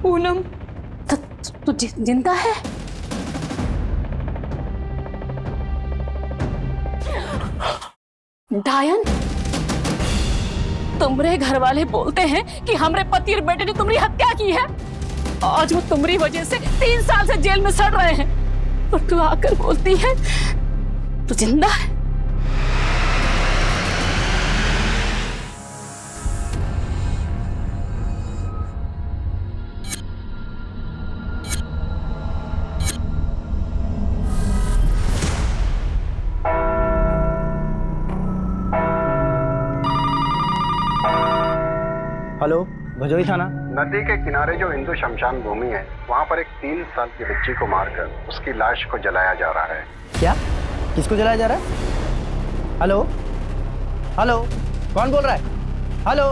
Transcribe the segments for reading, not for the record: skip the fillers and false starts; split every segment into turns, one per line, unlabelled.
पूनम तू जिंदा है? डायन, तुम्हारे घर वाले बोलते हैं कि हमारे पति और बेटे ने तुम्हारी हत्या की है। आज वो तुम्हारी वजह से 3 साल से जेल में सड़ रहे हैं, और तू आकर बोलती है तू जिंदा है।
हेलो, भजोई थाना।
नदी के किनारे जो हिंदू शमशान भूमि है, वहाँ पर एक 3 साल की बच्ची को मारकर उसकी लाश को जलाया जा रहा है।
क्या? किसको जलाया जा रहा है? हेलो हेलो, कौन बोल रहा है? Hello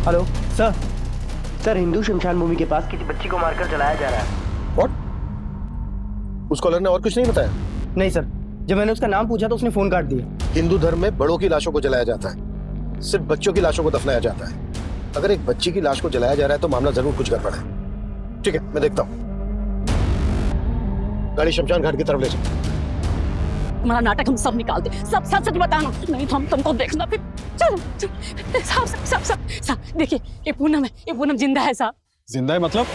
hello sir, sir Hindu शमशान भूमि के पास किसी बच्ची को मारकर जलाया जा रहा है।
व्हाट? उस कॉलर ने और कुछ नहीं बताया?
नहीं सर, जब मैंने उसका नाम पूछा तो उसने फोन काट दिया।
हिंदू धर्म में बड़ों की लाशों को जलाया जाता है, सिर्फ बच्चों की लाशों को दफनाया जाता है। अगर एक बच्ची की लाश को जलाया जा रहा है तो मामला जरूर कुछ गड़बड़ है। ठीक है, मैं देखता हूँ। गाड़ी शमशान घाट की तरफ ले चलो।
तुम्हारा नाटक हम सब निकाल दे, सब सच सच बताना, नहीं तो हम तुमको देखना फिर। चलो साहब, देखिए ये पूनम है, ये पूनम जिंदा है साहब।
जिंदा है मतलब?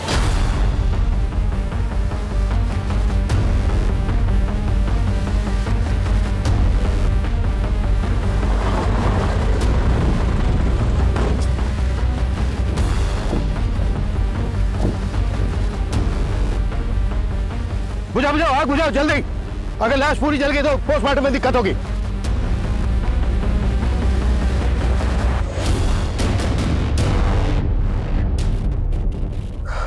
बुझाओ, आग बुझाओ जल्दी। अगर लाश पूरी जल गई तो पोस्टमार्टम में दिक्कत होगी।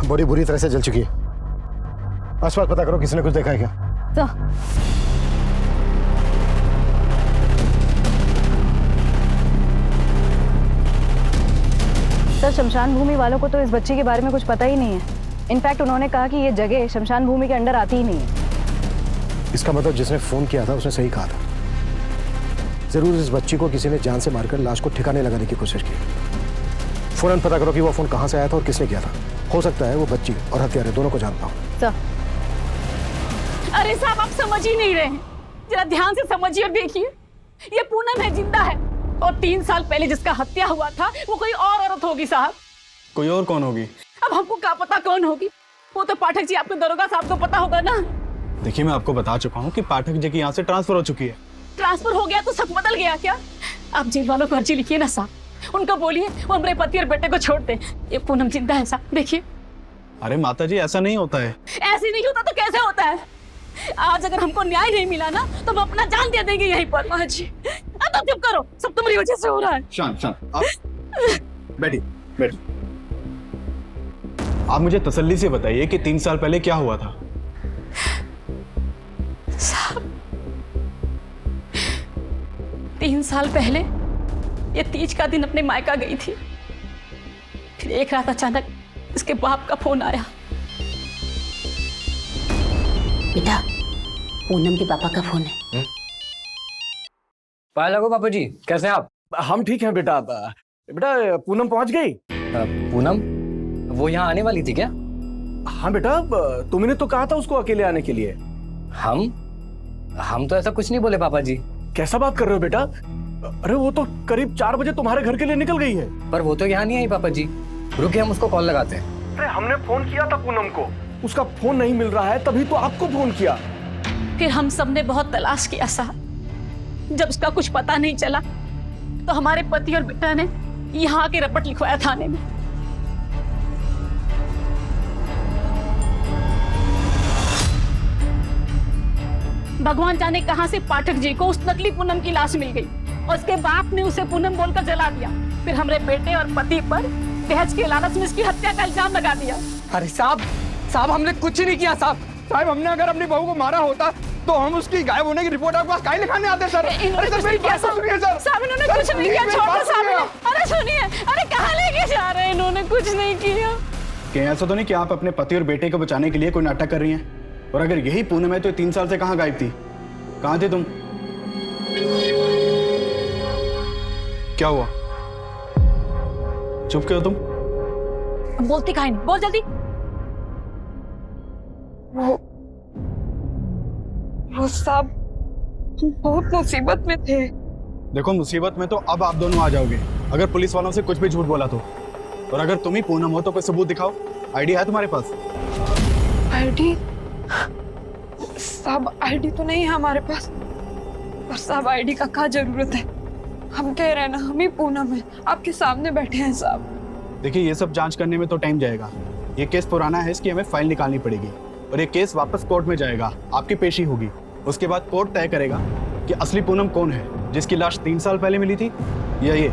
बॉडी बुरी तरह से जल चुकी है। आसपास पता करो किसी ने कुछ देखा है क्या?
तो
सर, शमशान भूमि वालों को तो इस बच्ची के बारे में कुछ पता ही नहीं है। इनफैक्ट उन्होंने कहा कि ये जगह शमशान भूमि के अंडर आती ही नहीं है।
इसका मतलब जिसने फोन किया था उसने सही कहा था। जरूर इस बच्ची को किसी ने जान से मारकर लाश को ठिकाने लगाने की कोशिश की। फौरन पता करो कि वो फोन कहां से आया था और किसने किया था। हो सकता है वो बच्ची और हत्यारे दोनों को जानता हूं।
सर,
अरे साहब, आप समझ ही नहीं रहे हैं, जरा ध्यान से समझिए और देखिए। ये पूनम है, जिंदा है, और 3 साल पहले जिसका हत्या हुआ था वो कोई और औरत होगी साहब।
कोई और कौन होगी?
अब हमको क्या पता कौन होगी, वो तो पाठक जी आपके दरोगा साहब को पता होगा ना।
देखिए, मैं आपको बता चुका हूँ कि पाठक जी की यहाँ से ट्रांसफर हो चुकी है।
ट्रांसफर हो गया तो सब बदल गया क्या? आप जेल वालों को अर्जी लिखिए ना साहब, उनको बोलिए वो हमारे पति और बेटे को छोड़ दे। ये पूनम जिंदा है साहब, देखिए।
अरे माता जी, ऐसा नहीं होता है।
ऐसे नहीं होता तो कैसे होता है? आज अगर हमको न्याय नहीं मिला ना तो हम अपना जान दे देंगे यहीं पर। माँ जी, अब चुप करो, सब तुम्हारी वजह से हो रहा है।
शांत शांत, आप बैठिए बैठिए। आप मुझे तसल्ली से बताइए कि 3 साल पहले क्या हुआ था?
साहब, 3 साल पहले ये तीज का दिन अपने मायका गई थी। फिर एक रात अचानक इसके बाप का फोन आया। बेटा, पूनम के पापा का फोन है।
पाया लगो पापा जी, कैसे हैं आप?
हम ठीक हैं बेटा। बेटा, पूनम पहुंच गई?
पूनम वो यहाँ आने वाली थी क्या?
हाँ बेटा, तुमने तो कहा था उसको अकेले आने के लिए।
हम तो ऐसा कुछ नहीं बोले पापा जी।
कैसा बात कर रहे हो बेटा? अरे वो तो करीब 4 बजे तुम्हारे घर के लिए निकल गई है।
पर वो तो यहाँ नहीं आई पापा जी। रुकिए, हम उसको कॉल लगाते हैं।
अरे हमने फोन किया था पूनम को, उसका फोन नहीं मिल रहा है, तभी तो आपको फोन किया।
फिर हम सब ने बहुत तलाश किया साहब। जब उसका कुछ पता नहीं चला तो हमारे पति और बेटा ने यहाँ आके रपट लिखवाया थाने में। भगवान जाने कहां से पाठक जी को उस नकली पूनम की लाश मिल गई, और उसके बाप ने उसे पूनम बोलकर जला दिया। फिर हमारे बेटे और पति पर दहेज के लालच में इसकी हत्या का इल्जाम लगा दिया।
अरे साहब, हमने कुछ नहीं किया साहब।
साहब, हमने अगर अपनी बहू को मारा होता तो हम उसकी गायब होने की रिपोर्ट आपके पास काहे लिखाने आते सर?
इन्होंने कुछ नहीं किया साहब। साहब, इन्होंने कुछ नहीं किया, छोड़ो साहब। अरे सुनिए, अरे कहाँ लेके जा रहे हैं? इन्होंने कुछ नहीं किया।
क्या ऐसा तो नहीं कि आप अपने पति और बेटे को बचाने के लिए कोई नाटक कर रही हैं? और अगर यही पूनम है तो 3 साल से कहाँ गायब थी? कहाँ थे तुम? क्या हुआ? चुप क्यों तुम?
बोलती काहे नहीं, बोल जल्दी।
वो सब बहुत मुसीबत में थे।
देखो, मुसीबत में तो अब आप दोनों आ जाओगे अगर पुलिस वालों से कुछ भी झूठ बोला तो। और अगर तुम ही पूनम हो तो कोई सबूत दिखाओ। आईडी है तुम्हारे पास?
आईडी? सब आईडी तो नहीं है हमारे पास, पर सब आईडी का क्या जरूरत है? हम कह रहे हैं ना, हम ही पूनम है, आपके सामने बैठे हैं साहब।
देखिए, ये सब जांच करने में तो टाइम जाएगा। ये केस पुराना है, इसकी हमें फाइल निकालनी पड़ेगी और ये केस वापस कोर्ट में जाएगा, आपकी पेशी होगी। उसके बाद कोर्ट तय करेगा कि असली पूनम कौन है, जिसकी लाश 3 साल पहले मिली थी या ये।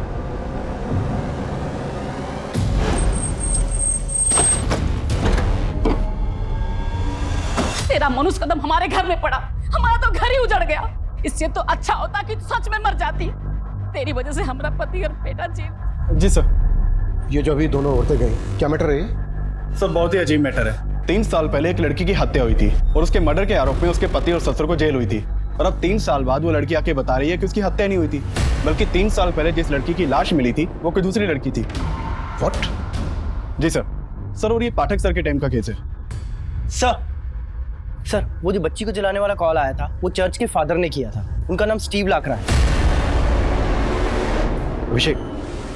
तेरा मनुष्य कदम हमारे घर में पड़ा, हमारा तो घर ही उजड़ गया। इससे तो अच्छा होता कि तू सच में मर जाती। तेरी वजह से हमारा पति और बेटा जेल।
जी सर।
ये जो अभी दोनों औरतें गई, क्या मैटर है ये?
सर, बहुत ही अजीब मैटर है। 3 साल पहले एक लड़की की हत्या हुई थी और उसके मर्डर के आरोप में उसके पति और ससुर को जेल हुई थी। और अब 3 साल बाद वो लड़की आके बता रही है कि उसकी हत्या नहीं हुई थी, बल्कि 3 साल पहले जिस लड़की की लाश मिली थी वो कोई दूसरी लड़की थी।
What?
Ji sir. सर, और ये पाठक सर के टाइम का केस है।
सर, वो जो बच्ची को जलाने वाला कॉल आया था, वो चर्च के फादर ने किया था। उनका नाम स्टीव लाकरा है।
अभिषेक,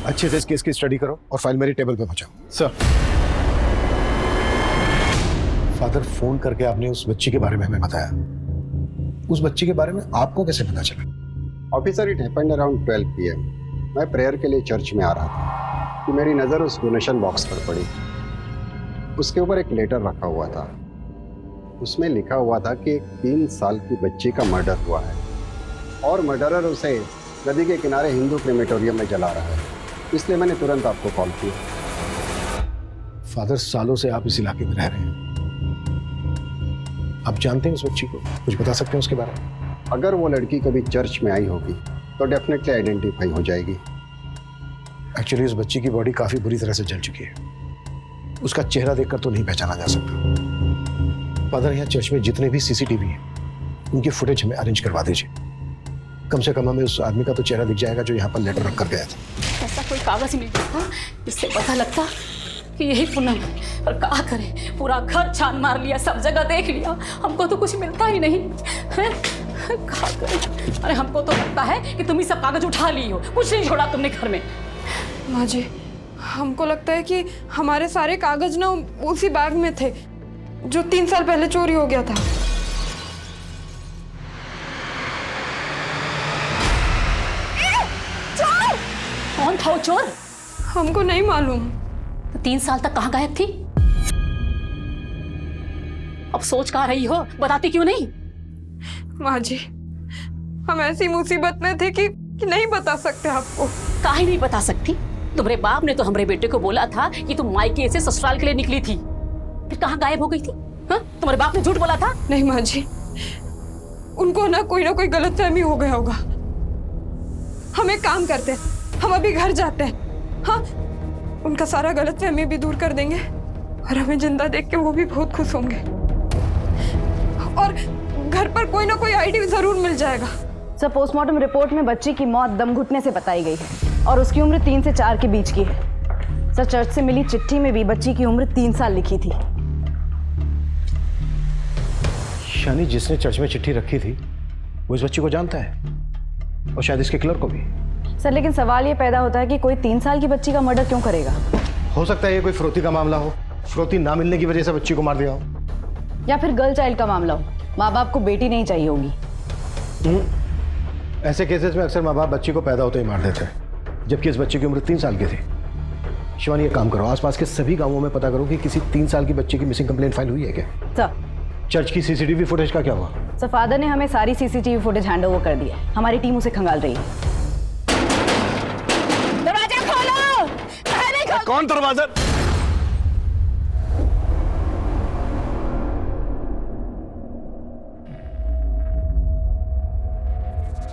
अच्छे से इस केस की स्टडी करो और फाइल मेरी टेबल पे पहुंचाओ।
सर।
फादर, फोन करके आपने उस बच्ची के बारे में हमें बताया। उस बच्ची के बारे में आपको कैसे पता चला?
Officer, it happened around 12 PM। मैं प्रेयर के लिए चर्च में आ रहा था कि मेरी नज़र उस डोनेशन बॉक्स पर पड़ी। उसके ऊपर एक लेटर रखा हुआ था। उसमें लिखा हुआ था कि एक 3 साल की बच्ची का मर्डर हुआ है और मर्डरर उसे नदी के किनारे हिंदू क्रेमेटोरियम में जला रहा है। इसलिए मैंने तुरंत आपको कॉल किया।
फादर, सालों से आप इस इलाके में रह रहे हैं, आप जानते हैं उस बच्ची को? कुछ बता सकते हैं उसके बारे में?
अगर वो लड़की कभी चर्च में आई होगी तो डेफिनेटली आइडेंटिफाई हो जाएगी।
एक्चुअली उस बच्ची की बॉडी काफी बुरी तरह से जल चुकी है। उसका चेहरा देखकर तो नहीं पहचाना जा सकता। फादर, यहाँ चर्च में जितने भी CCTV हैं, उनकी फुटेज हमें अरेंज करवा दीजिए। कम से कम हमें उस आदमी का तो चेहरा दिख जाएगा जो यहाँ पर लेटर रख कर गया था।
ऐसा कोई कागज मिल जाता जिससे पता लगता कि यही पूनम है। और क्या करें, पूरा घर छान मार लिया, सब जगह देख लिया, हमको तो कुछ मिलता ही नहीं है। क्या करें? अरे हमको तो लगता है कि तुम ही सब कागज उठा ली हो, कुछ नहीं छोड़ा तुमने घर में।
माँ जी, हमको लगता है कि हमारे सारे कागज ना उसी बैग में थे जो 3 साल पहले चोरी हो गया था।
कौन था वो चोर?
हमको नहीं मालूम।
तो 3 साल तक कहाँ गायब थी? अब सोच कहाँ रही हो, बताती क्यों नहीं?
माँ जी, हम ऐसी मुसीबत में थे कि नहीं बता सकते आपको।
काहे नहीं बता सकती? तुम्हारे बाप ने तो हमारे बेटे को बोला था कि तुम मायके से ससुराल के लिए निकली थी, फिर कहाँ गायब हो गई थी? हाँ? तुम्हारे बाप ने झूठ बोला था?
नहीं माँ जी, उनको ना कोई गलतफहमी हो गया होगा। हम एक काम करते हैं, हम अभी घर जाते हैं। हाँ, उनका सारा गलतफहमी भी दूर कर देंगे और हमें जिंदा देख के वो भी बहुत खुश होंगे। और घर पर कोई ना कोई आईडी जरूर मिल जाएगा।
सर, पोस्टमार्टम रिपोर्ट में बच्ची की मौत दम घुटने से बताई गई है और उसकी उम्र 3 से 4 के बीच की है। सर, चर्च से मिली चिट्ठी में भी बच्ची की उम्र 3 साल लिखी थी।
यानी जिसने चर्च में चिट्ठी रखी थी वो इस बच्ची को जानता है और शायद इसके क्लर्क को भी।
सर, लेकिन सवाल ये पैदा होता है कि कोई 3 साल की बच्ची का मर्डर क्यों करेगा?
हो सकता है ये कोई फिरौती का मामला हो, फिरौती ना मिलने की वजह से बच्ची को मार दिया हो,
या फिर गर्ल चाइल्ड का मामला हो, माँ बाप को बेटी नहीं चाहिए होगी।
ऐसे केसेस में अक्सर माँ बाप बच्ची को पैदा होते ही मार देते हैं, जबकि इस बच्चे की उम्र 3 साल की थी। शिवानी, ये काम करो, आसपास के सभी गांवों में पता करो कि किसी 3 साल की बच्चे की मिसिंग कंप्लेंट फाइल हुई है क्या।
सर,
चर्च की CCTV फुटेज का क्या हुआ?
सर, फादर ने हमें सारी CCTV फुटेज हैंड ओवर कर दिया। हमारी टीम उसे खंगाल रही है।
दरवाजा खोलो!
कौन दरवाजा?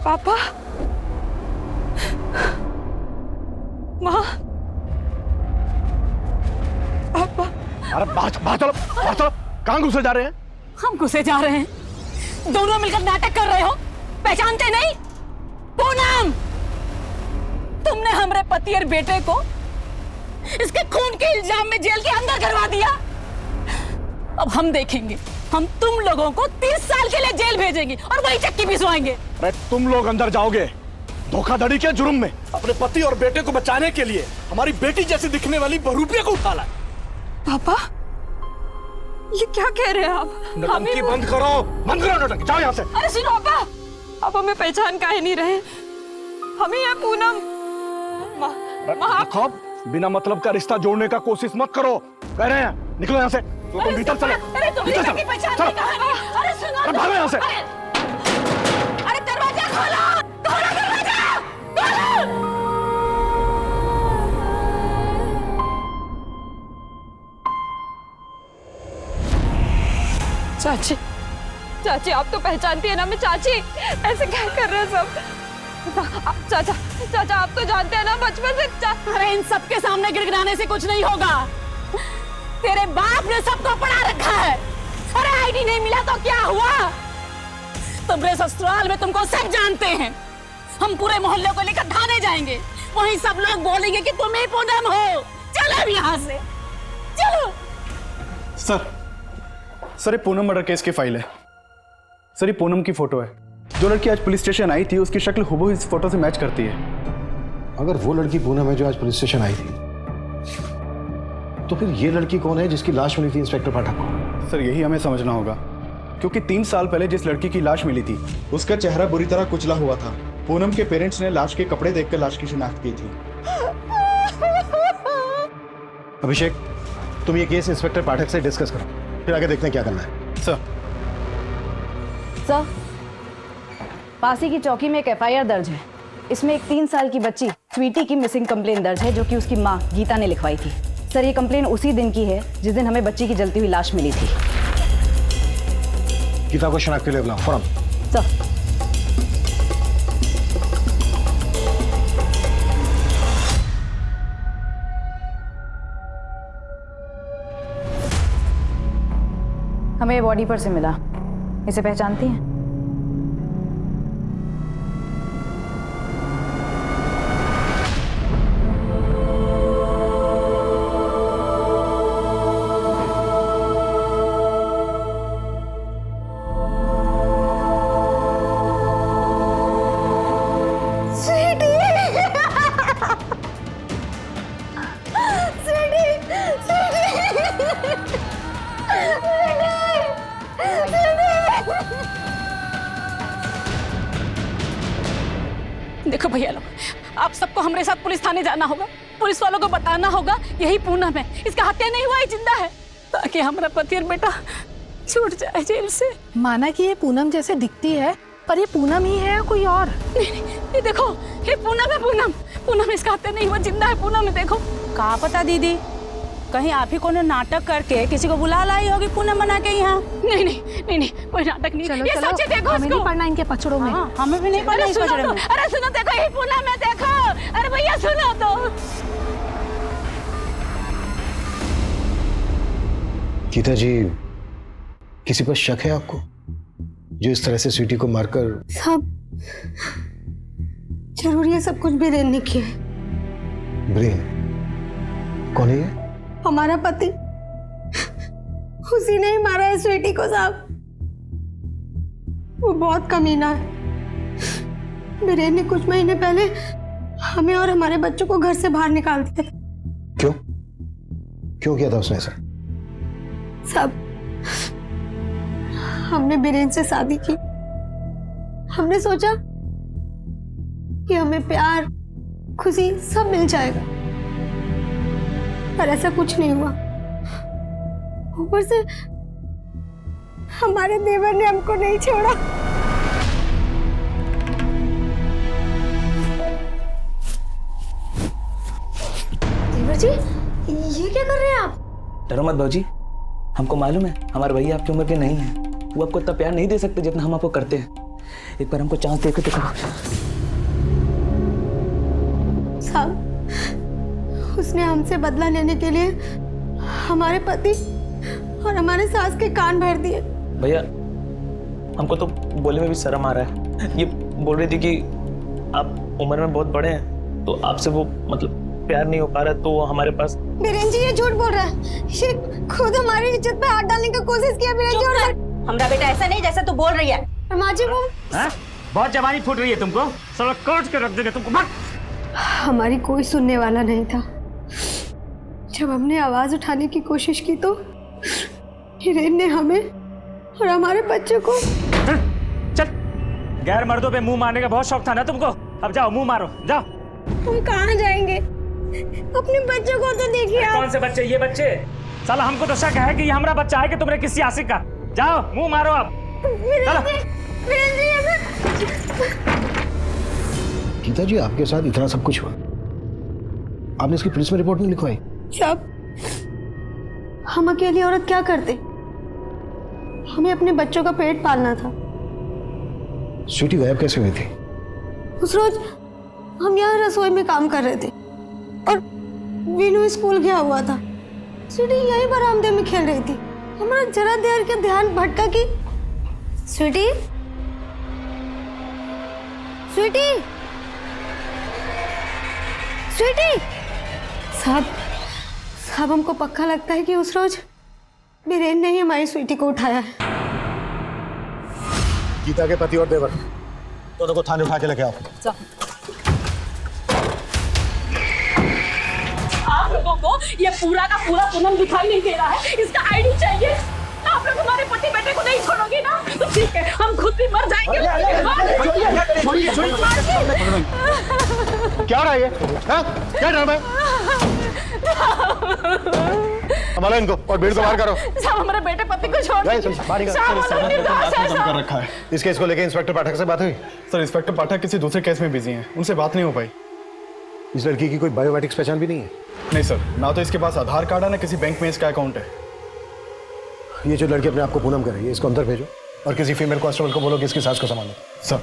पापा, माँ, पापा।
अरे बाहर चलो, कहाँ घुसे जा रहे हैं?
हम घुसे जा रहे हैं, दोनों मिलकर नाटक कर रहे हो, पहचानते नहीं? पूनम, तुमने हमारे पति और बेटे को इसके खून के इल्जाम में जेल के अंदर करवा दिया। अब हम देखेंगे, हम तुम लोगों को 30 साल के लिए जेल भेजेंगे और वही चक्की भिजवाएंगे।
अरे तुम लोग अंदर जाओगे धोखाधड़ी के जुर्म में। अपने पति और बेटे को बचाने के लिए हमारी बेटी जैसी दिखने वाली बहरूपिया को उठा लाए।
पापा, ये क्या कह रहे हैं आप?
नौटंकी बंद करो, बंद करो नौटंकी, जाओ यहाँ से।
अरे सुनो पापा, आप हमें पहचान काहे नहीं रहे? हमें यह पूनम
देखो, बिना मतलब का रिश्ता जोड़ने का कोशिश मत करो, कह रहे हैं। निकलो यहाँ से। तो तुम भीतर चलो,
अरे तुम
भीतर चलो,
पहचान
चलो।
नहीं कहानी। अरे सुनो,
अरे भागो यहाँ से।
अरे दरवाजा खोलो, खोलो दरवाजा, खोलो।
चाची, चाची आप तो पहचानती है ना मैं चाची, ऐसे क्या कर रहे हैं सब? चाचा, चाचा आप तो जानते हैं ना बचपन से।
अरे इन सबके सामने गिड़गिड़ाने से कुछ नहीं होगा। तेरे बाप ने सबको पढ़ा रखा है। अरे आईडी नहीं मिला तो क्या हुआ? तुम्हारे ससुराल में तुमको सब जानते हैं। हम पूरे मोहल्ले को लेकर थाने जाएंगे, वहीं सब लोग बोलेंगे कि तुम ही पूनम हो। चलो अब यहाँ से, चलो।
सर ये पूनम मर्डर केस की फाइल है। सर ये पूनम की फोटो है। जो लड़की आज पुलिस स्टेशन आई थी उसकी शक्ल हुबहू इस फोटो से मैच करती है।
अगर वो लड़की पूनम है जो आज पुलिस स्टेशन आई थी, तो फिर ये लड़की कौन है जिसकी लाश मिली थी इंस्पेक्टर पाठक को?
सर यही हमें समझना होगा, क्योंकि 3 साल पहले जिस लड़की की लाश मिली थी उसका चेहरा बुरी तरह कुचला हुआ था। पूनम के पेरेंट्स ने लाश के कपड़े देखकर लाश की शिनाख्त की थी।
अभिषेक, तुम ये केस इंस्पेक्टर पाठक से डिस्कस करो, फिर आगे देखते हैं क्या करना है।
सर
पासी की चौकी में एक एफआईआर दर्ज है। इसमें एक 3 साल की बच्ची स्वीटी की मिसिंग कंप्लेन दर्ज है, जो कि उसकी माँ गीता ने लिखवाई थी। सर ये कंप्लेन उसी दिन की है जिस दिन हमें बच्ची की जलती हुई लाश मिली थी।
गीता को शनाख्त के लिए बुलाओ फौरन।
सर हमें बॉडी पर से मिला, इसे पहचानती हैं?
देखो भैया लोग, आप सबको हमारे साथ पुलिस थाने जाना होगा। पुलिस वालों को बताना होगा यही पूनम है, इसका हत्या नहीं हुआ है, जिंदा है, ताकि हमारा पति और बेटा छूट जाए जेल से।
माना कि ये पूनम जैसे दिखती है, पर ये पूनम ही है या कोई और?
नहीं, ये देखो, ये पूनम है। पूनम इसका हत्या नहीं हुआ, जिंदा है पूनम है। देखो।
कहाँ पता दीदी, कहीं आप ही को नाटक करके किसी को बुला लाई होगी पूनम बना के यहाँ।
नहीं, कोई नाटक नहीं।
चलो
ये
चलो,
सच है, देखो
हमें
इसको।
नहीं पढ़ना इनके पचड़ों में।
हाँ,
हमें भी नहीं पढ़ना
अरे
इस
सुनो
पचड़े
तो,
में।
अरे सुनो, देखो ये पूनम है, देखो। अरे भैया सुनो तो।
गीता जी, किसी पर शक है आपको जो इस तरह से स्वीटी को मारकर?
सब जरूरी है, सब कुछ बीरेन ने किया है।
ब्रेन कौन है ये?
हमारा पति, उसी ने ही मारा है स्वीटी को साहब। वो बहुत कमीना है। बीरेन ने कुछ महीने पहले हमें और हमारे बच्चों को घर से बाहर निकाल दिया।
क्यों किया था उसने ऐसा?
सब हमने बीरेन से शादी की। हमने सोचा कि हमें प्यार, खुशी सब मिल जाएगा, पर ऐसा कुछ नहीं हुआ। ऊपर से हमारे देवर ने हमको नहीं छोड़ा। देवर जी, ये क्या कर रहे हैं आप?
डरो मत भाजी, हमको मालूम है हमारे भैया आपकी उम्र के नहीं है। वो आपको इतना प्यार नहीं दे सकते जितना हम आपको करते हैं। एक बार हमको चांस देकर देखो।
साहब, उसने हमसे बदला लेने के लिए हमारे पति और हमारे सास के कान भर दिए।
भैया, हमको तो बोलने में भी शर्म आ रहा है। ये बोल रही थी कि आप उम्र में बहुत बड़े हैं, तो आपसे वो मतलब प्यार नहीं हो पा रहा तो वो हमारे पास।
बीरेन जी ये झूठ बोल रहा है, ये खुद हमारी इज्जत पे हाथ डालने की कोशिश किया बीरेन जी। और
हमारा बेटा ऐसा नहीं जैसा तू बोल रही है।
माँ जी वो
बहुत जवानी फूट रही है तुमको, साला काट के रख देंगे तुमको। मत।
हमारी कोई सुनने वाला नहीं था। जब हमने आवाज उठाने की कोशिश की तो हिरेन ने हमें और हमारे बच्चे को।
चल, गैर मर्दों पे मुंह मारने का बहुत शौक था ना तुमको। अब जाओ मुंह मारो, जाओ।
हम कहाँ जाएंगे? अपने बच्चों को तो देखिए आप।
कौन से बच्चे? ये बच्चे? साला हमको तो शक है कि ये हमारा बच्चा है कि तुमने किसी आशिक का। जाओ मुंह मारो अब।
गीता जी आपके साथ इतना सब कुछ हुआ, आपने इसकी पुलिस में रिपोर्ट नहीं लिखवाई?
सब हम अकेली औरत क्या करते? हमें अपने बच्चों का पेट पालना था।
स्वीटी गायब कैसे हुई थी?
उस रोज हम यहाँ रसोई में काम कर रहे थे और वीनू स्कूल गया हुआ था। स्वीटी यहीं बरामदे में खेल रही थी। हमारा जरा देर का ध्यान भटका कि स्वीटी स्वीटी स्वीटी। साहब हमको पक्का लगता है कि उस रोज बीरेन ने ही हमारी स्वीटी को उठाया है।
गीता के पति और देवर दोनों को थाने उठा के लेके आओ।
आप लोगों को ये पूरा का पूरा पूनम दिखाई नहीं दे रहा है, इसका आईडी चाहिए। आप लोग हमारे पति बेटे को नहीं छोड़ोगे ना तो ठीक है, हम खुद भी मर जाएंगे।
क्या रहा है ये? क्या ड्रामा है? हमारा इनको और भीड़ को बाहर करो।
साहब हमारे बेटे पति को छोड़ दीजिए। साहब हमारा निर्दोष है साहब।
कर रखा है।
इस केस को लेके इंस्पेक्टर पाठक से बात हुई?
सर इंस्पेक्टर पाठक किसी दूसरे केस में बिजी हैं, उनसे बात नहीं हो पाई।
इस लड़की की कोई बायोमेट्रिक्स पहचान भी नहीं है?
नहीं सर, ना तो इसके पास आधार कार्ड है ना किसी बैंक में इसका अकाउंट है।
ये जो लड़की अपने आप को पूनम कर रही है इसको अंदर भेजो और किसी फीमेल कांस्टेबल को बोलो कि इसकी सास को संभालो।
सर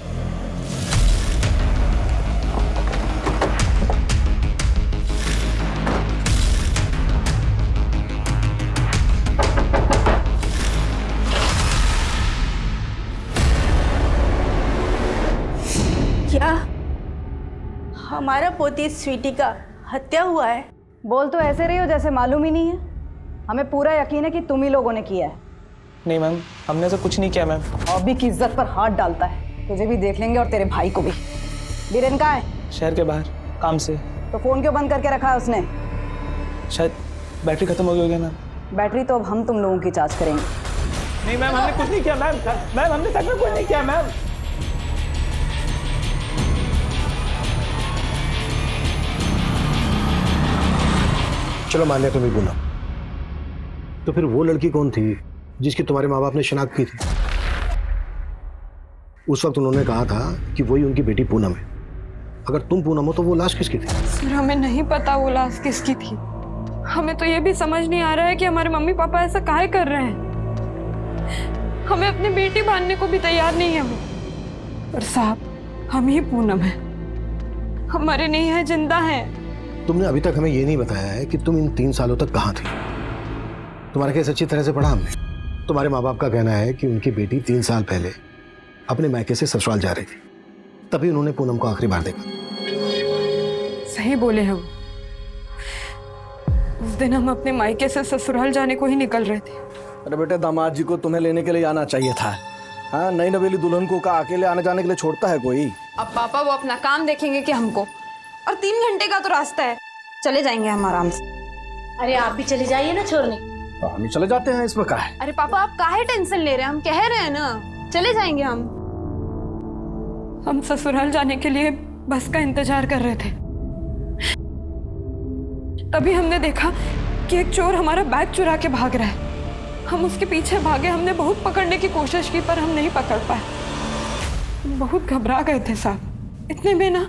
क्या हमारा पोती स्वीटी का हत्या हुआ है?
बोल तो ऐसे रही हो जैसे मालूम ही नहीं है। हमें पूरा यकीन है कि तुम ही लोगों ने किया है।
नहीं मैम, हमने ऐसा कुछ नहीं किया मैम।
अभी की इज्जत पर हाथ डालता है, तुझे भी देख लेंगे और तेरे भाई को भी। बीरेन कहाँ है?
शहर के बाहर काम से।
तो फोन क्यों बंद करके रखा है उसने?
शायद बैटरी खत्म हो गई होगी मैम।
बैटरी तो अब हम तुम लोगों की जांच करेंगे।
नहीं मैम, हमने कुछ नहीं किया मैम। मैम हमने सच में कुछ नहीं किया मैम।
चलो मान लिया तुम्हें पूनम, तो फिर वो लड़की कौन थी जिसकी तुम्हारे माँ बाप ने शिनाख्त की थी? उस वक्त उन्होंने कहा था कि वही उनकी बेटी पूनम है। अगर तुम पूनम हो तो वो लाश किसकी थी?
सर हमें नहीं पता वो लाश किसकी थी। हमें तो ये भी समझ नहीं आ रहा है कि हमारे मम्मी पापा ऐसा काहे कर रहे हैं। हमें अपनी बेटी मानने को भी तैयार नहीं है वो। पर साहब हम ही पूनम है, हमारे नहीं है, जिंदा है।
तुमने अभी तक हमें ये नहीं बताया है कि तुम इन 3 सालों तक कहाँ थी। तुम्हारा केस अच्छी तरह से पढ़ा हमने। तुम्हारे माँ बाप का कहना है कि उनकी बेटी 3 साल पहले अपने मायके से ससुराल जा रही थी, तभी उन्होंने पूनम को आखिरी बार देखा।
सही बोले हम। उस दिन हम अपने मायके से ससुराल जाने को ही निकल रहे थे।
अरे बेटे, दामाद जी को तुम्हें लेने के लिए आना चाहिए था। हाँ, नई नवेली दुल्हन को का अकेले आने जाने के लिए छोड़ता है कोई?
अब पापा वो अपना काम देखेंगे कि हमको? और 3 घंटे का तो रास्ता है, चले जाएंगे हम आराम से।
अरे आप भी चले जाइए ना छोड़ने।
हम चले जाते हैं, इसमें क्या है?
अरे पापा आप काहे टेंशन ले रहे हैं? हम कह रहे हैं ना चले जाएंगे हम। हम ससुराल जाने के लिए बस का इंतजार कर रहे थे, तभी हमने देखा कि एक चोर हमारा बैग चुरा के भाग रहा है। हम उसके पीछे भागे, हमने बहुत पकड़ने की कोशिश की पर हम नहीं पकड़ पाए। हम बहुत घबरा गए थे साहब। इतने में ना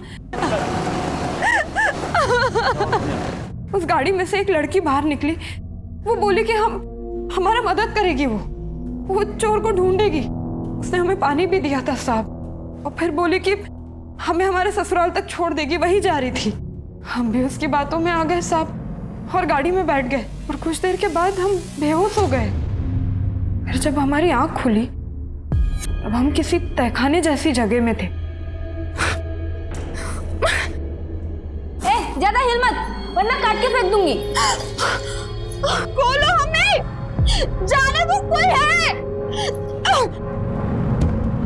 उस गाड़ी में से एक लड़की बाहर निकली। वो बोली कि हमारा मदद करेगी, वो चोर को ढूंढेगी। उसने हमें पानी भी दिया था साहब, और फिर बोली कि हमें हमारे ससुराल तक छोड़ देगी, वही जा रही थी। हम भी उसकी बातों में आ गए साहब और गाड़ी में बैठ गए, और कुछ देर के बाद हम बेहोश हो गए। फिर जब हमारी आंख खुली तब हम किसी तहखाने जैसी जगह में थे।
ज्यादा हिल मत,
वरना काट के फेंक दूंगी।
खोलो हमें, जाने को कोई है।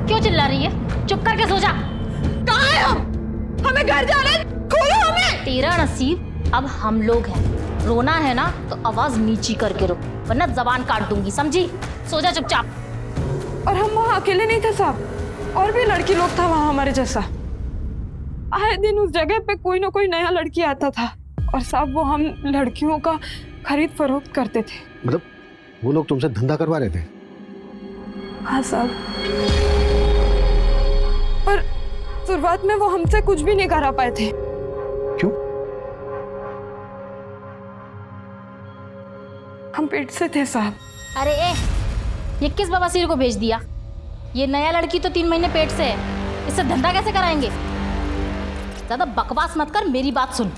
क्यों चिल्ला रही है? चुप करके सो जा।
कहाँ है हम? हमें घर जाना है, खोलो हमें।
तेरा नसीब अब हम लोग हैं। रोना है ना तो आवाज नीची करके रो, वरना जबान काट दूंगी, समझी? सो जा चुपचाप।
और हम वहाँ अकेले नहीं थे साहब, और भी लड़की लोग था वहाँ हमारे जैसा। आए दिन उस जगह पे कोई ना कोई नया लड़की आता था, और साहब वो हम लड़कियों का खरीद फरोख्त करते थे।
मतलब वो लोग तुमसे धंधा करवा रहे थे?
हाँ साहब, पर शुरुआत में वो हमसे कुछ भी नहीं करा पाए थे।
क्यों?
हम पेट से थे साहब।
अरे ये किस बवासीर को भेज दिया? ये नया लड़की तो 3 महीने पेट से है, इससे धंधा कैसे कराएंगे? ज्यादा बकवास मत कर, मेरी बात सुन।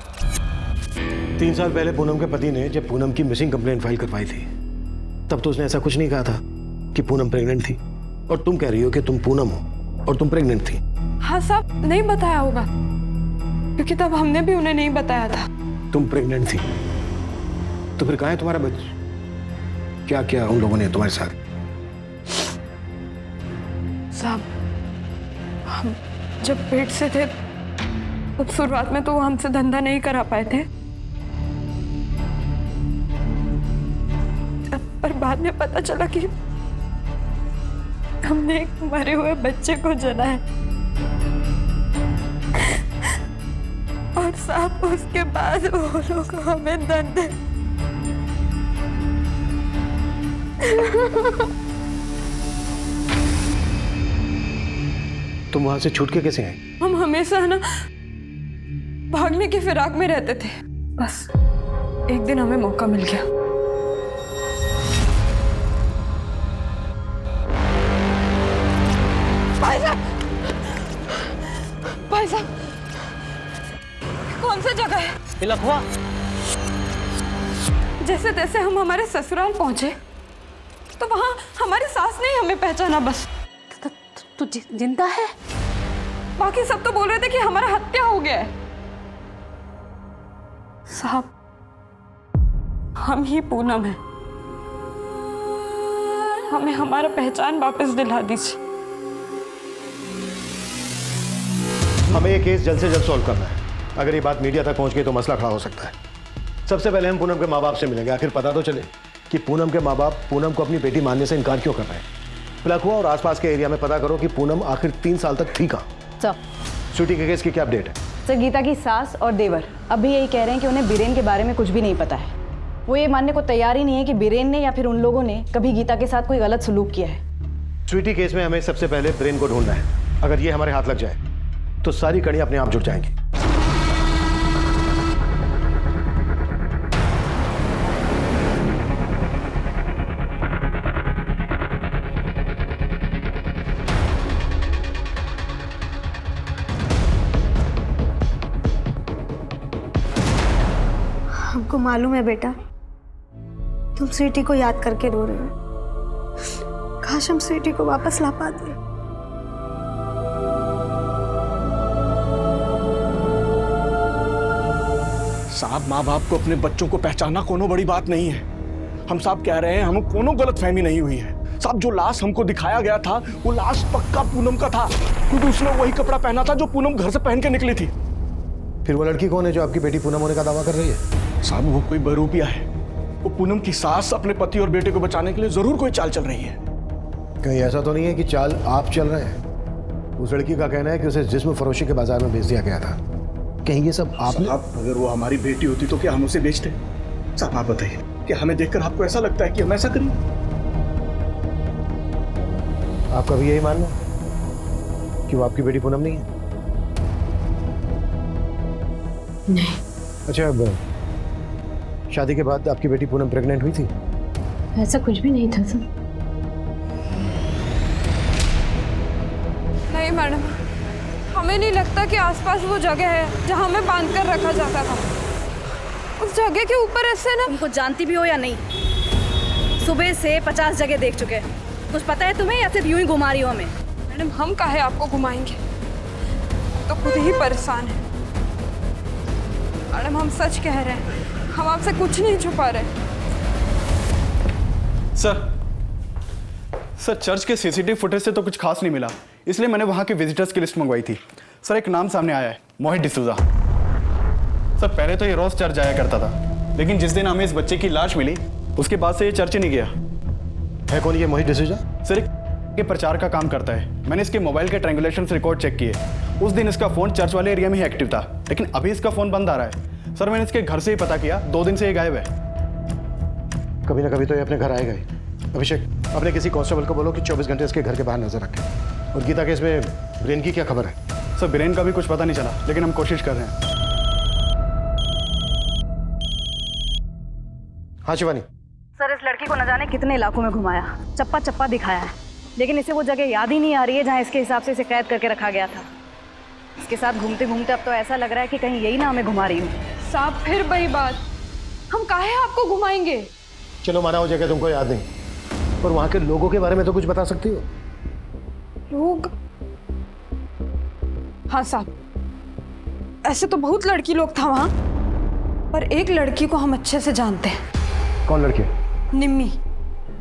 3 साल पहले पूनम के पति ने जब पूनम की मिसिंग कंप्लेंट फाइल करवाई थी, तब तो उसने ऐसा कुछ नहीं कहा था कि पूनम प्रेग्नेंट थी, और तुम कह रही हो कि तुम पूनम हो और तुम प्रेग्नेंट थी।
हाँ साहब, नहीं बताया होगा, क्योंकि तब हमने भी उन्हें नहीं बताया था।
तुम प्रेग्नेंट थी तो फिर कहाँ है तुम्हारा बच्चा? क्या क्या उन लोगों ने तुम्हारे साथ?
साहब, हम जब पेट से थे तब शुरुआत में तो वो हमसे धंधा नहीं करा पाए थे, पर बाद में पता चला कि हमने एक मरे हुए बच्चे को जना है। और साहब उसके बाद वो लोग हमें धंधे
तुम वहां से छूट के कैसे आए?
हम हमेशा ना भागने की फिराक में रहते थे, बस एक दिन हमें मौका मिल गया। भाई साहब, भाई साहब, कौन सा जगह है?
लखवा।
जैसे तैसे हम हमारे ससुराल पहुंचे तो वहां हमारी सास ने हमें पहचाना। बस
तू जिंदा है?
बाकी सब तो बोल रहे थे कि हमारा हत्या हो गया है। साहब, हम ही पूनम है, हमें हमारा पहचान वापस दिला दीजिए।
हमें ये केस जल्द से जल्द सॉल्व करना है। अगर ये बात मीडिया तक पहुंच गई तो मसला खड़ा हो सकता है। सबसे पहले हम पूनम के माँ बाप से मिलेंगे, आखिर पता तो चले कि पूनम के माँ बाप पूनम को अपनी बेटी मानने से इनकार क्यों कर रहे हैं। लखवा और आसपास के एरिया में पता करो कि पूनम आखिर 3 साल तक थी कहाँ।
सर,
स्वीटी के केस की क्या अपडेट है?
सर, गीता की सास और देवर अभी यही कह रहे हैं कि उन्हें बीरेन के बारे में कुछ भी नहीं पता है। वो ये मानने को तैयार ही नहीं है कि बीरेन ने या फिर उन लोगों ने कभी गीता के साथ कोई गलत सलूक किया है।
स्वीटी केस में हमें सबसे पहले ब्रेन को ढूंढना है। अगर ये हमारे हाथ लग जाए तो सारी कड़ियां अपने आप जुड़ जाएंगी।
हमको मालूम है बेटा, तुम स्वीटी को याद करके रो रहे हो। काश हम स्वीटी को वापस ला पाते।
साहब, माँ बाप को अपने बच्चों को पहचानना कोनो बड़ी बात नहीं है। हम साहब कह रहे हैं हमें कोनो गलतफहमी नहीं हुई है। साहब, जो लाश हमको दिखाया गया था वो लाश पक्का पूनम का था, क्योंकि उसने वही कपड़ा पहना था जो पूनम घर से पहन के निकली थी।
फिर वो लड़की कौन है जो आपकी बेटी पूनम होने का दावा कर रही है?
साहब, वो कोई बहरूपिया है। वो पूनम की सास अपने पति और बेटे को बचाने के लिए जरूर कोई चाल चल रही है।
कहीं ऐसा तो नहीं है कि चाल आप चल रहे हैं? उस लड़की का कहना है कि उसे जिस्म फरोशी के बाजार में बेच दिया गया था। कहीं ये सब आपने?
साहब, अगर वो हमारी बेटी होती तो क्या हम उसे बेचते? साहब, आप बताइए, क्या हमें देखकर आपको ऐसा लगता है कि हम ऐसा करें?
आपका भी यही मानना है कि वो आपकी बेटी पूनम नहीं है?
नहीं।
अच्छा, अब शादी के बाद आपकी बेटी पूनम प्रेग्नेंट हुई थी?
ऐसा कुछ भी नहीं था सर।
नहीं मैडम, हमें नहीं लगता कि आसपास वो जगह है जहां हमें बांध कर रखा जाता था। उस जगह के ऊपर ऐसे ना।
तुमको जानती भी हो या नहीं, सुबह से 50 जगह देख चुके हैं। कुछ पता है तुम्हें या सिर्फ यूं ही घुमा रही हो हमें?
मैडम, हम काहे आपको घुमाएंगे, तो खुद ही परेशान है। मैडम हम सच कह रहे हैं, हम आपसे कुछ नहीं छुपा रहे।
सर चर्च के सीसीटीवी फुटेज से तो कुछ खास नहीं मिला, इसलिए मैंने वहाँ के विजिटर्स की लिस्ट मंगवाई थी। सर एक नाम सामने आया है, मोहित डिसूजा। सर पहले तो ये रोज चर्च जाया करता था, लेकिन जिस दिन हमें इस बच्चे की लाश मिली उसके बाद से ये चर्च ही नहीं गया।
है कौन ये मोहित डिसूजा?
सर के प्रचार का काम करता है। मैंने इसके मोबाइल के ट्रायंगुलेशन रिकॉर्ड चेक किए, उस दिन इसका फोन चर्च वाले एरिया में ही एक्टिव था, लेकिन अभी इसका फोन बंद आ रहा है। सर मैंने इसके घर से ही पता किया, 2 दिन से ये गायब है।
कभी ना कभी तो ये अपने घर आएगा ही। अभिषेक, अपने किसी कांस्टेबल को बोलो कि 24 घंटे इसके घर के बाहर नजर रखे। और गीता केस में ब्रेन की क्या खबर है?
सर ब्रेन का भी कुछ पता नहीं चला, लेकिन हम कोशिश कर रहे हैं।
हाँ शिवानी।
सर इस लड़की को न जाने कितने इलाकों में घुमाया, चप्पा चप्पा दिखाया है, लेकिन इसे वो जगह याद ही नहीं आ रही है जहाँ इसके हिसाब से इसे कैद करके रखा गया था। इसके साथ घूमते घूमते अब तो ऐसा लग रहा है कि कहीं यही ना हमें घुमा रही हूँ।
साहब फिर वही बात, हम काहे आपको घुमाएंगे?
चलो माना हो जगह तुमको याद नहीं, पर वहाँ के लोगों के बारे में तो कुछ बता सकती हो?
लोग? हाँ साहब, ऐसे तो बहुत लड़की लोग था वहाँ, पर एक लड़की को हम अच्छे से जानते हैं।
कौन लड़की?
निम्मी।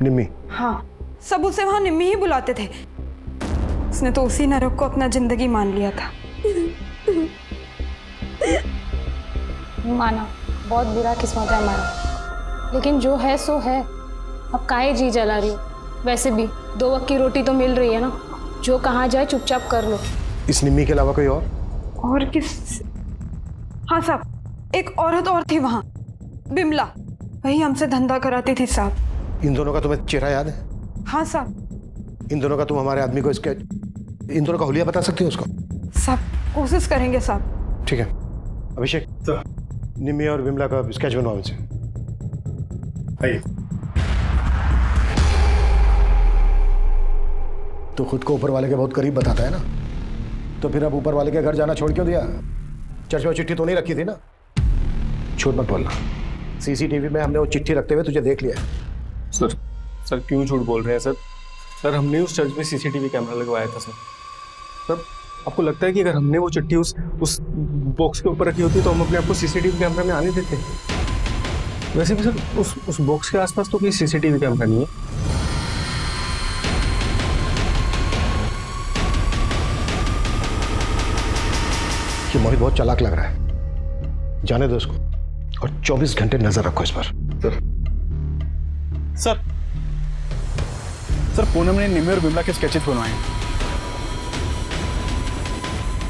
निम्मी?
हाँ, सब उसे वहाँ निम्मी ही बुलाते थे। उसने तो उसी नरक को अपना जिंदगी मान लिया था।
माना बहुत बुरा किस्मत है हमारा, लेकिन जो है सो है। अब काहे जी जला रही हो? वैसे भी 2 वक्त की रोटी तो मिल रही है ना, जो कहाँ जाए चुपचाप कर लो।
इस निम्मी के अलावा कोई
और किस? हाँ साहब, एक औरत और थी वहाँ, बिमला, वही हमसे धंधा कराती थी साहब।
इन दोनों का तुम्हें चेहरा याद है?
हाँ साहब।
इन दोनों का तुम हमारे आदमी को इसके, इन दोनों का हुलिया बता सकती हो उसको?
साहब कोशिश करेंगे साहब।
ठीक है अभिषेक, निम्मी और बिमला का स्केच बनवाओ मुझसे। आइए। तो खुद को ऊपर वाले के बहुत करीब बताता है ना, तो फिर अब ऊपर वाले के घर जाना छोड़ क्यों दिया? चर्च में चिट्ठी तो नहीं रखी थी ना? झूठ मत बोलना, सीसीटीवी में हमने वो चिट्ठी रखते हुए तुझे देख लिया।
सर क्यों झूठ बोल रहे हैं सर? सर हमने उस चर्च में सीसीटीवी कैमरा लगवाया था सर। सर आपको लगता है कि अगर हमने वो चिट्ठी उस बॉक्स के ऊपर रखी होती तो हम अपने आप को सीसीटीवी कैमरा में आने देते? वैसे भी सर उस बॉक्स के आसपास तो कोई सीसीटीवी कैमरा नहीं है।
ये मोहित बहुत चालाक लग रहा है, जाने दो उसको और 24 घंटे नजर रखो इस पर।
सर पूनम ने निम्मी और बिमला के स्केचेस बनवाए हैं।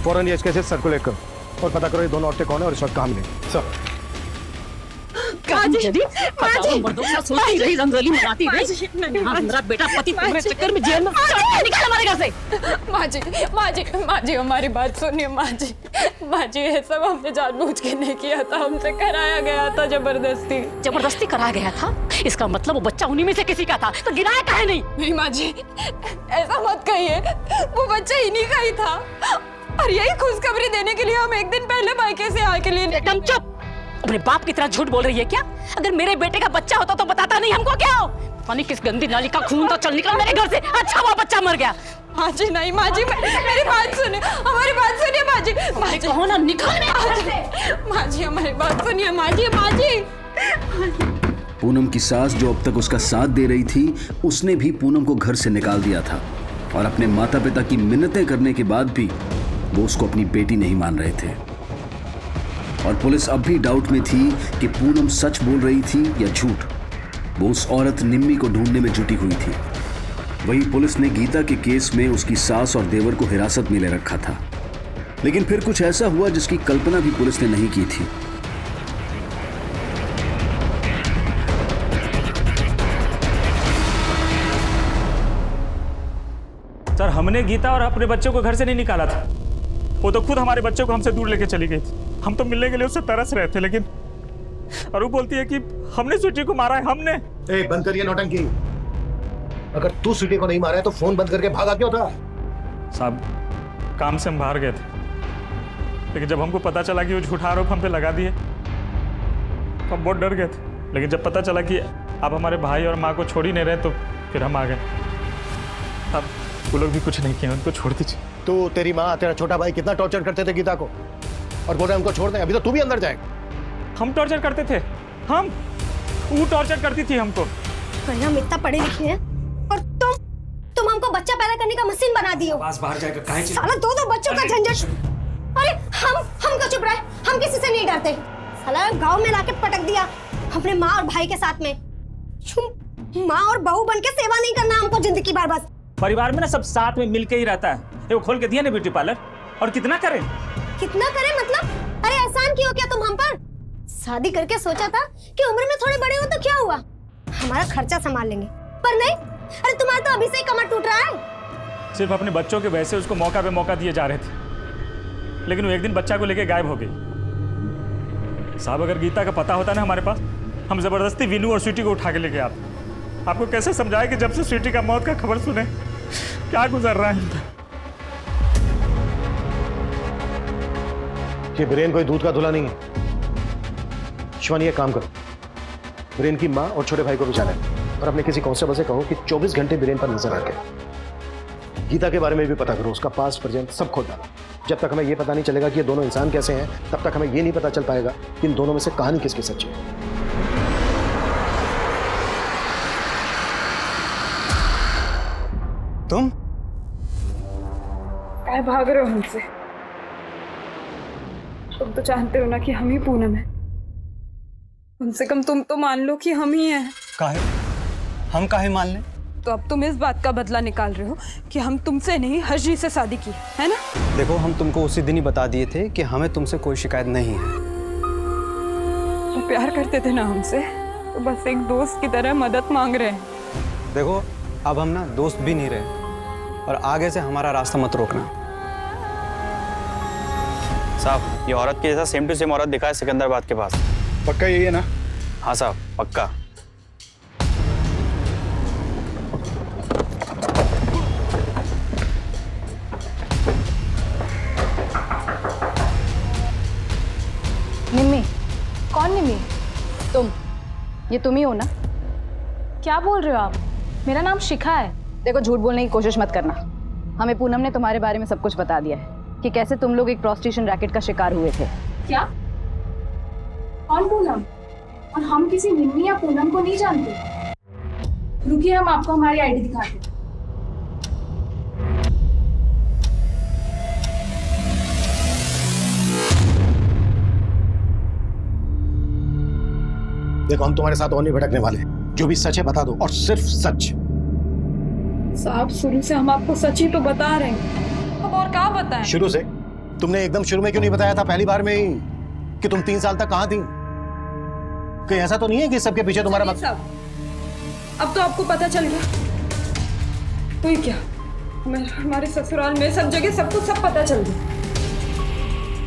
फौरन ये स्केचेस सर्कुलेट करो और पता करो ये दोनों औरतें कौन है और इस वक्त कहाँ मिलेंगी। सर
रही रंगोली मनाती रही। मेरा बेटा पति तुम्हारे चक्कर में जेल में निकल हमारे घर से।
माँ जी हमारी बात सुनिए। माँ जी ये सब हमने जानबूझ के नहीं किया था, हमसे कराया गया था
जबरदस्ती कराया गया था? इसका मतलब वो बच्चा उन्हीं में से किसी का था, तो गिराया काहे नहीं?
माँ जी ऐसा मत कहिए, वो बच्चा इन्हीं का ही था और यही खुशखबरी देने के लिए हम एक दिन पहले मायके से आके लिए।
एकदम चुप, अपने बाप की तरह झूठ बोल रही है क्या? अगर मेरे बेटे का बच्चा होता तो बताता नहीं हमको क्या हो? पानी किस गंदी नाली का खून तो चल निकला मेरे घर से। अच्छा वो बच्चा मर गया।
माँ जी नहीं, माँ जी मेरी बात सुनिए, हमारी बात सुनिए माँ जी।
कहो ना निकल मेरे घर से।
माँ जी हमारी बात सुनिए माँ जी।
पूनम की सास जो अब तक उसका साथ दे रही थी, उसने भी पूनम को घर से निकाल दिया था और अपने माता पिता की मिन्नतें करने के बाद भी वो उसको अपनी बेटी नहीं मान रहे थे। और पुलिस अब भी डाउट में थी कि पूनम सच बोल रही थी या झूठ। वो उस औरत निम्मी को ढूंढने में जुटी हुई थी। वही पुलिस ने गीता के केस में उसकी सास और देवर को हिरासत में ले रखा था, लेकिन फिर कुछ ऐसा हुआ जिसकी कल्पना भी पुलिस ने नहीं की थी।
सर हमने गीता और अपने बच्चों को घर से नहीं निकाला था, वो तो खुद हमारे बच्चों को हमसे दूर लेके चली गई थी। हम तो मिलने के लिए उससे तरस रहे थे, लेकिन और वो बोलती है कि हमने स्वीटी को मारा है। हमने?
बंद करिए नौटंकी। अगर तू स्वीटी को नहीं मारा है तो फोन बंद करके भागा क्यों था?
साहब काम से हम बाहर गए थे, लेकिन जब हमको पता चला कि वो झूठा आरोप हम पे लगा दिए तो हम बहुत डर गए थे। लेकिन जब पता चला कि आप हमारे भाई और माँ को छोड़ ही नहीं रहे तो फिर हम आ गए। अब वो लोग भी कुछ नहीं किए, उनको छोड़ दीजिए।
तू, तेरी माँ, तेरा छोटा भाई कितना टॉर्चर करते थे गीता को और बोल रहे उनको छोड़ दे। अभी तो तू भी अंदर जाएगा।
हम टॉर्चर करते थे, हम, वो टॉर्चर करती थी हमको।
भाई हम इतना पढ़े लिखे हैं और तुम हमको बच्चा पैदा करने का मशीन बना दिए हो।
आवाज बाहर जाएगा, काहे
साला दो बच्चों का झंझट। अरे हम क्यों चुप रहे? हम किसी से नहीं डरते। साला गांव में लाके पटक दिया अपने माँ और भाई के साथ में। माँ और बहू बन के सेवा नहीं करना हमको जिंदगी भर बस।
परिवार में ना सब साथ में मिलके ही रहता है। वो खोल के दिया ना ब्यूटी पार्लर, और कितना करें?
कितना करें मतलब? अरे एहसान किया क्या तुम हम पर? शादी करके सोचा था कि उम्र में थोड़े बड़े हो तो क्या हुआ, हमारा खर्चा संभाल लेंगे, पर नहीं। अरे तुम्हारा तो अभी से ही कमर टूट रहा है।
सिर्फ अपने बच्चों के वैसे उसको मौका पे मौका दिए जा रहे थे, लेकिन वो एक दिन बच्चा को लेके गायब हो गई। साहब अगर गीता का पता होता ना हमारे पास, हम जबरदस्ती विनू और स्वीटी को उठा के लेके आते। आपको कैसे समझाए कि जब से स्वीटी का मौत का खबर सुने क्या गुजर रहा है।
कि ब्रेन कोई दूध का धुला नहीं है। शिवानी एक काम करो, ब्रेन की माँ और छोटे भाई को बिछा लें और अपने किसी कांस्टेबल से कहो कि 24 घंटे ब्रेन पर नजर रखे। गीता के बारे में भी पता करो, उसका पास्ट प्रेजेंट सब खोल डालो। जब तक हमें यह पता नहीं चलेगा कि ये दोनों इंसान कैसे हैं, तब तक हमें यह नहीं पता चल पाएगा कि इन दोनों में से कहानी किसकी सच्ची है।
तुम
क्या भाग रहे हो हमसे? तुम तो जानते हो ना कि हम ही पूनम है। कम से कम तुम तो मान लो कि हम ही हैं।
काहे? हम काहे मान लें?
तो अब तुम इस बात का बदला निकाल रहे हो कि हम तुमसे नहीं हर्षी से शादी की है ना?
देखो, हम तुमको उसी दिन ही बता दिए थे कि हमें तुमसे कोई शिकायत नहीं है।
तो प्यार करते थे ना हमसे, तो बस एक दोस्त की तरह मदद मांग रहे हैं।
देखो, अब हम ना दोस्त भी नहीं रहे, और आगे से हमारा रास्ता मत रोकना।
साहब, ये औरत की जैसा सेम टू सेम औरत दिखा है सिकंदराबाद के पास।
पक्का यही है ना?
हाँ साहब, पक्का।
निम्मी? कौन निम्मी? तुम, ये तुम ही हो ना?
क्या बोल रहे हो आप? मेरा नाम शिखा है।
देखो, झूठ बोलने की कोशिश मत करना। हमें पूनम ने तुम्हारे बारे में सब कुछ बता दिया है कि कैसे तुम लोग एक प्रोस्टिट्यूशन रैकेट का शिकार हुए थे।
क्या? कौन पूनम? और हम किसी निम्मी या पूनम को नहीं जानते। रुकिए, हम आपको हमारी आईडी दिखाते हैं।
देखो, हम तुम्हारे साथ और नहीं भटकने वाले। जो भी सच है बता दो, और सिर्फ सच।
साहब, शुरू से हम आपको सच ही तो बता रहे हैं, अब और क्या बताएं?
शुरू से? तुमने एकदम शुरू में क्यों नहीं बताया था पहली बार में ही कि तुम 3 साल तक कहां थी? कहीं ऐसा तो नहीं है कि सबके पीछे तुम्हारा
मतलब? अब तो आपको पता चल गया। तो क्या हमारे ससुराल में सब जगह सबको सब पता चल गया।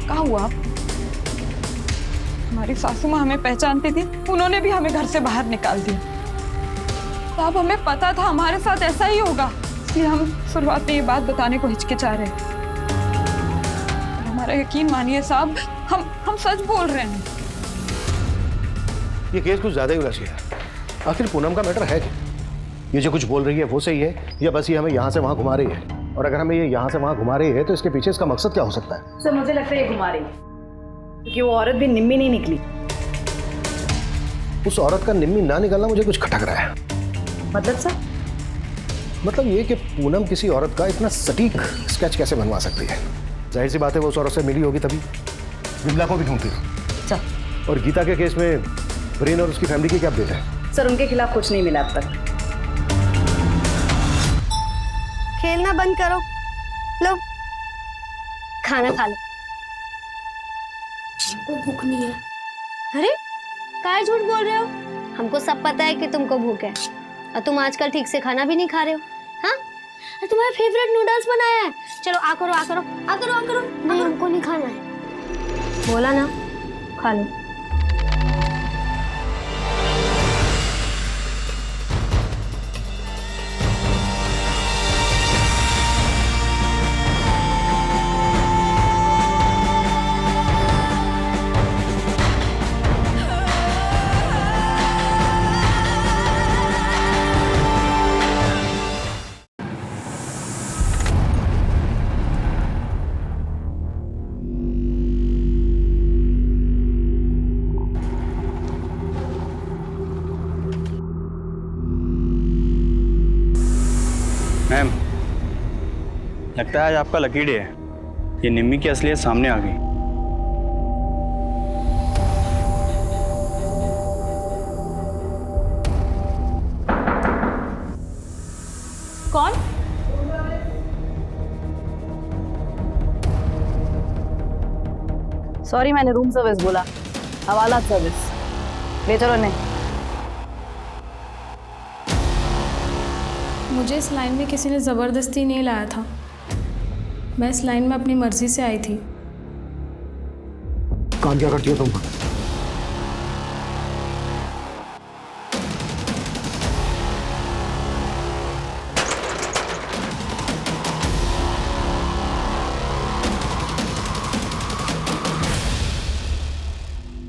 क्या हुआ? हमारी सासू माँ हमें पहचानती थी, उन्होंने भी हमें घर से बाहर निकाल दिया। तो अब हमें पता था हमारे साथ ऐसा ही होगा, इसलिए हम शुरुआत में ये बात बताने को हिचकिचा रहे हैं। हमारा यकीन मानिए साहब, हम सच बोल रहे हैं।
ये केस कुछ ज्यादा ही उलझ गया। आखिर पूनम का मैटर है क्या? ये जो कुछ बोल रही है वो सही है, या बस ये हमें यहाँ से वहाँ घुमा रही है? और अगर हमें ये यहाँ से वहाँ घुमा रही है तो इसके पीछे इसका मकसद क्या हो सकता है?
सर, मुझे लगता है ये घुमा रही है, क्योंकि वो औरत भी निम्मी नहीं निकली।
उस औरत का निम्मी ना निकलना मुझे कुछ खटक रहा है।
मतलब सर?
मतलब ये कि पूनम किसी औरत का इतना सटीक स्केच कैसे बनवा सकती है? जाहिर सी बात है वो उस औरत से मिली होगी, तभी विमला को भी ढूंढती है। और गीता के केस में ब्रेन और उसकी फैमिली की क्या अपडेट है?
सर, उनके खिलाफ कुछ नहीं मिला अब तक।
खेलना बंद करो, लो खाना खा लो। भूख नहीं है। अरे काय झूठ बोल रहे हो? हमको सब पता है कि तुमको भूख है, और तुम आजकल ठीक से खाना भी नहीं खा रहे हो। हाँ, तुम्हारा फेवरेट नूडल्स बनाया है। चलो आ करो आ करो आ करो आ करो। नहीं, हमको नहीं खाना है। बोला ना, खा लो।
लगता है आज आपका लकी डे है। ये निम्मी की असलियत सामने आ गई।
कौन?
सॉरी, मैंने रूम सर्विस बोला। हवाला सर्विस। ले चलो नहीं।
मुझे इस लाइन में किसी ने ज़बरदस्ती नहीं लाया था। मैं इस लाइन में अपनी मर्जी से आई थी।
काम क्या करती हो तुम?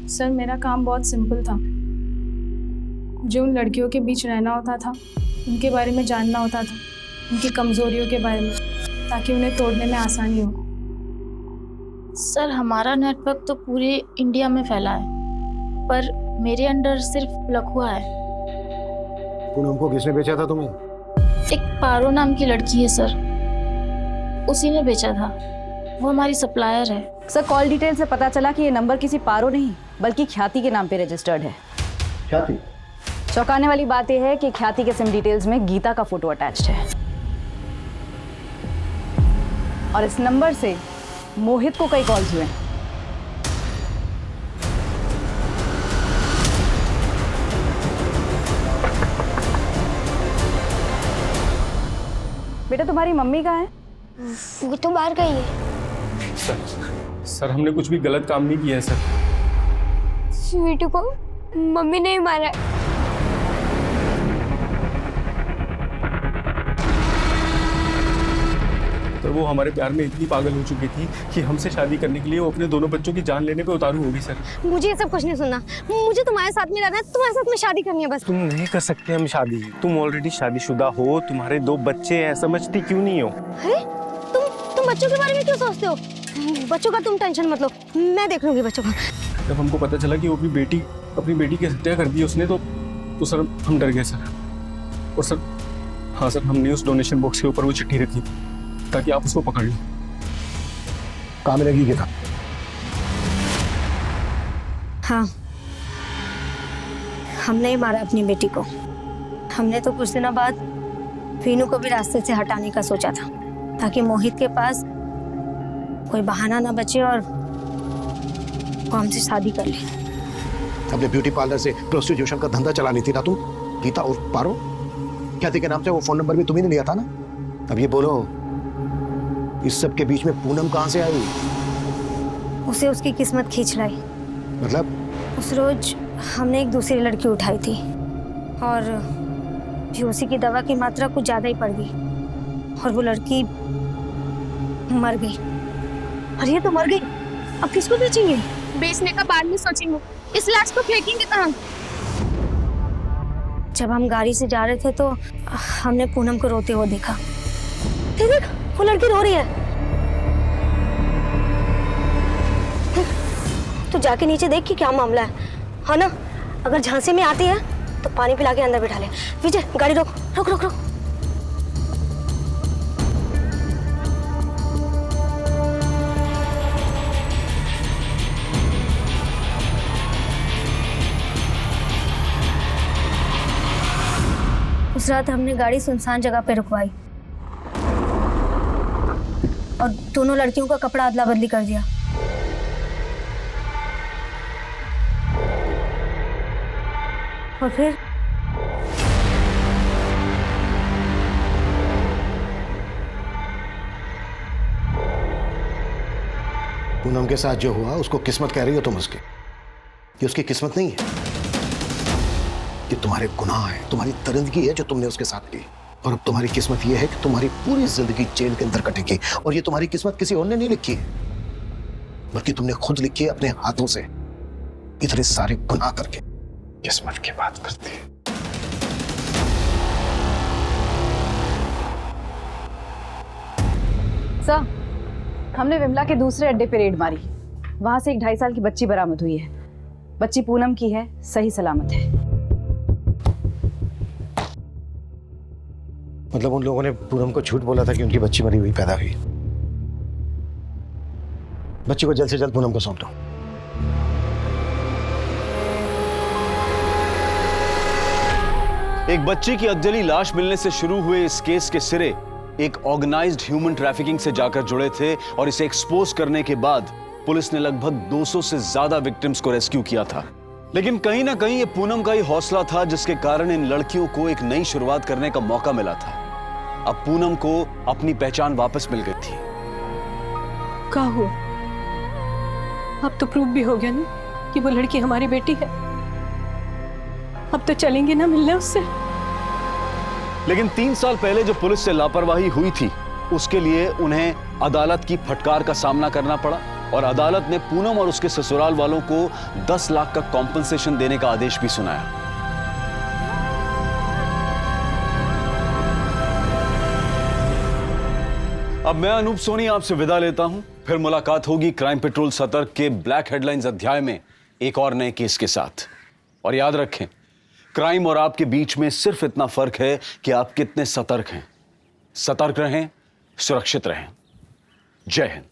सर, मेरा काम बहुत सिंपल था। मुझे उन लड़कियों के बीच रहना होता था, उनके बारे में जानना होता था, उनकी कमजोरियों के बारे में, ताकि उन्हें तोड़ने में आसानी हो।
सर, हमारा नेटवर्क तो पूरे इंडिया में फैला है, पर मेरे अंडर सिर्फ लखुआ है।
पूनम को किसने बेचा था तुम्हें?
एक पारो नाम की लड़की है सर, उसी ने बेचा था। वो हमारी सप्लायर है।
सर, कॉल डिटेल से पता चला कि ये नंबर किसी पारो नहीं बल्कि ख्याति के नाम पे रजिस्टर्ड है।
ख्याति?
चौंकाने वाली बात यह है कि ख्याति के सिम डिटेल्स में गीता का फोटो अटैच्ड है और इस नंबर से मोहित को कई कॉल्स हुए। बेटा, तुम्हारी मम्मी कहाँ है?
वो तो बाहर गई है।
सर, हमने कुछ भी गलत काम नहीं किया है सर।
स्वीटू को मम्मी ने ही मारा है।
पर वो हमारे प्यार में इतनी पागल हो चुकी थी कि हमसे शादी करने के लिए वो अपने दोनों बच्चों की जान लेने पे उतारू होगी सर।
मुझे ये सब कुछ नहीं सुनना। मुझे तुम्हारे साथ में रहना है, तुम्हारे साथ में शादी करनी है बस।
तुम नहीं कर सकते हम शादी। तुम ऑलरेडी शादीशुदा हो, तुम्हारे 2 बच्चे हैं, समझती क्यों नहीं हो?
अरे तुम बच्चों के बारे में क्यों सोचते हो? बच्चों का तुम टेंशन मत लो, मैं देख लूंगी बच्चों को।
जब हमको पता चला कि वो अपनी बेटी की हत्या कर दी उसने, तो सर हम डर गए सर। और सर, हाँ सर, हमने उस डोनेशन बॉक्स के ऊपर वो चिट्ठी रखी थी ताकि आप उसको पकड़ लो।
कहाँ मिलेगी गीता?
हाँ, हमने ही मारा अपनी बेटी को। हमने तो कुछ दिनों बाद वीनू को भी रास्ते से हटाने का सोचा था, ताकि मोहित के पास कोई बहाना ना बचे और वो हमसे शादी कर ले।
अपने ब्यूटी पार्लर से प्रोस्टिट्यूशन का धंधा चलानी थी ना तुम? गीता और पारो ख्याति के नाम से वो फोन नंबर भी तुम्ही ने लिया था ना? अब ये बोलो, इस सब के बीच में पूनम कहाँ से आई?
उसे उसकी किस्मत खींच लाई।
मतलब?
उस रोज हमने एक दूसरी लड़की उठाई थी और भी उसी की दवा की मात्रा कुछ ज्यादा ही पड़ गई और वो लड़की मर गई। अरे ये तो मर गई, अब किसको बेचेंगे?
बेचने का बाद में सोचेंगे, इस लाश को फेंकेंगे कहाँ?
जब हम गाड़ी से जा रहे थे तो हमने पूनम को रोते हुए देखा। देख, वो लड़की रो रही है। तो जाके नीचे देख कि क्या मामला है ना? अगर झांसे में आती है तो पानी पिला के अंदर बिठा ले। विजय, गाड़ी रोक रोक रोक रोक। उस रात हमने गाड़ी सुनसान जगह पे रुकवाई और दोनों लड़कियों का कपड़ा अदला बदली कर दिया। और फिर
पूनम के साथ जो हुआ उसको किस्मत कह रही हो तुम उसकी? ये उसकी किस्मत नहीं है, ये तुम्हारे गुनाह है, तुम्हारी दरिंदगी है जो तुमने उसके साथ की। और अब तुम्हारी किस्मत ये है कि तुम्हारी पूरी जिंदगी जेल के अंदर कटेगी। और ये तुम्हारी किस्मत किसी और ने नहीं लिखी है, बल्कि तुमने खुद लिखी है अपने हाथों से, इतने सारे गुनाह करके। किस्मत की बात करती है।
सर, हमने विमला के दूसरे अड्डे पे रेड मारी। वहां से एक 2.5 साल की बच्ची बरामद हुई है। बच्ची पूनम की है, सही सलामत है।
मतलब उन लोगों ने पूनम को झूठ बोला था कि उनकी बच्ची मरी हुई पैदा हुई? बच्ची को जल्द से जल्द पूनम को सौंप दो।
एक बच्ची की अधजली लाश मिलने से शुरू हुए इस केस के सिरे एक ऑर्गेनाइज्ड ह्यूमन ट्रैफिकिंग से जाकर जुड़े थे और इसे एक्सपोज करने के बाद पुलिस ने लगभग 200 से ज्यादा विक्टिम्स को रेस्क्यू किया था। लेकिन कहीं ना कहीं ये पूनम का ही हौसला था जिसके कारण इन लड़कियों को एक नई शुरुआत करने का मौका मिला था। अब पूनम को अपनी पहचान वापस मिल गई थी।
क्या हुआ? अब तो प्रूव भी हो गया ना कि वो लड़की हमारी बेटी है। अब तो चलेंगे ना मिलने उससे।
लेकिन 3 साल पहले जो पुलिस से लापरवाही हुई थी उसके लिए उन्हें अदालत की फटकार का सामना करना पड़ा और अदालत ने पूनम और उसके ससुराल वालों को 10 लाख का कॉम्पनसेशन देने का आदेश भी सुनाया। अब मैं अनूप सोनी आपसे विदा लेता हूं। फिर मुलाकात होगी क्राइम पेट्रोल सतर्क के ब्लैक हेडलाइंस अध्याय में एक और नए केस के साथ। और याद रखें, क्राइम और आपके बीच में सिर्फ इतना फर्क है कि आप कितने सतर्क हैं। सतर्क रहें, सुरक्षित रहें। जय हिंद।